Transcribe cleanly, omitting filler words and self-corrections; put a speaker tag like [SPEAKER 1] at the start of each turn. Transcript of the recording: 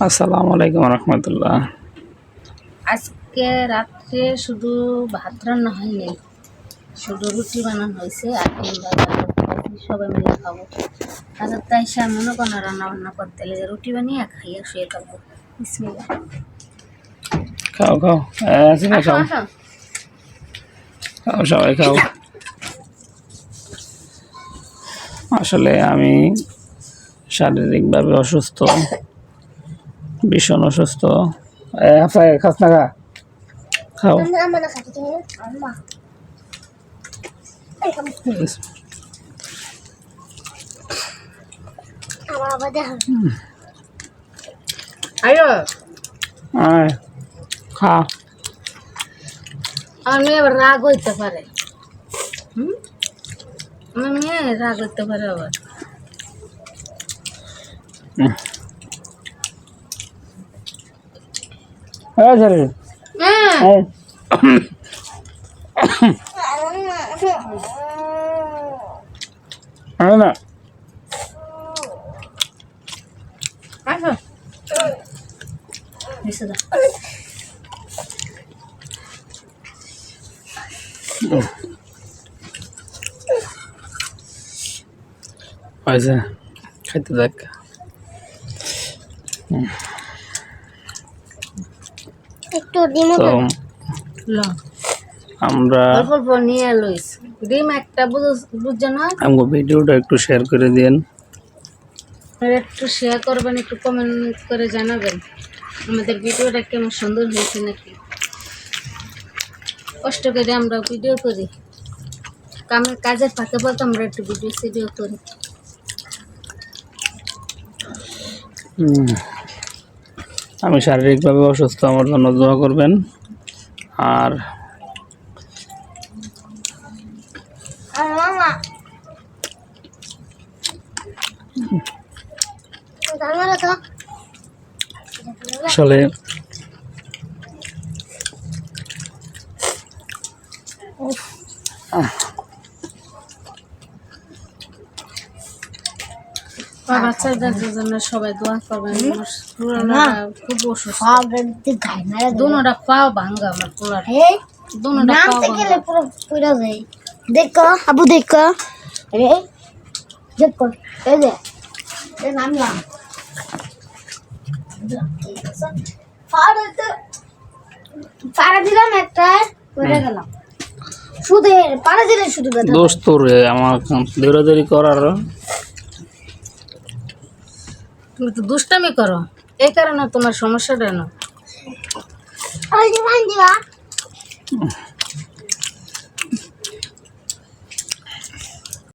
[SPEAKER 1] আসসালামু আলাইকুম রহমতুল্লাহ।
[SPEAKER 2] আজকে রাত্রে শুধু ভাত রান্না হয়নি, শুধু রুটি বানানো হয়েছে। আর সবাই মিলে খাবো। আচ্ছা, তাই সে মনে কোনো রান্না বান্না করতে লেগে রুটি বানিয়ে খাইয়ে শুয়ে থাকবো। বিসমিল্লাহ।
[SPEAKER 1] খাও খাও, আসিফা
[SPEAKER 2] আসো
[SPEAKER 1] খাও,
[SPEAKER 2] আসো।
[SPEAKER 1] খাও সবাই খাও। আসলে আমি শারীরিকভাবে অসুস্থ, ভীষণ অসুস্থ। খাস না, খাও।
[SPEAKER 2] আয়ো,
[SPEAKER 1] আয়, খা।
[SPEAKER 2] আমার মেয়ে আবার রাগ হইতে পারে। আমার মেয়ে রাগ হইতে পারে আবার।
[SPEAKER 1] না
[SPEAKER 2] আসো, এসে দাও।
[SPEAKER 1] হয়েছে, খাইতে দেখ। তো আমরা
[SPEAKER 2] অল্প অল্প নিয়ে লইস। ডিম একটা বুঝছো না?
[SPEAKER 1] আমাকে ভিডিওটা একটু শেয়ার করে দিন।
[SPEAKER 2] একটু শেয়ার করবেন, একটু কমেন্ট করে জানাবেন আমাদের ভিডিওটা কেমন সুন্দর হয়েছে নাকি। কষ্ট করে আমরা ভিডিও করি, কাজের ফাঁকে ফাঁকে আমরা একটু ভিডিও করি।
[SPEAKER 1] আমি শারীরিকভাবে অসুস্থ, আমার জন্য দোয়া করবেন। আর আসলে
[SPEAKER 2] বাচ্চাদের জন্য সবাই দোয়া করবেন। খুব অসুস্থ, দুনোটা পাও ভাঙ্গা আমার পোলার, দুনোটা পাও ভাঙ্গা।
[SPEAKER 3] দেখো আবু, দেখো রে, দেখো এই যে নামলাম পাড়া দিলাম একটা, পড়ে গেলাম। শুধু পাড়া দিলে শুধু ব্যথা।
[SPEAKER 1] দোস্ত রে, আমার দৌড়াদৌড়ি করার
[SPEAKER 2] তুমি তো দুষ্টামি করো, এই কারণে তোমার সমস্যাটা না।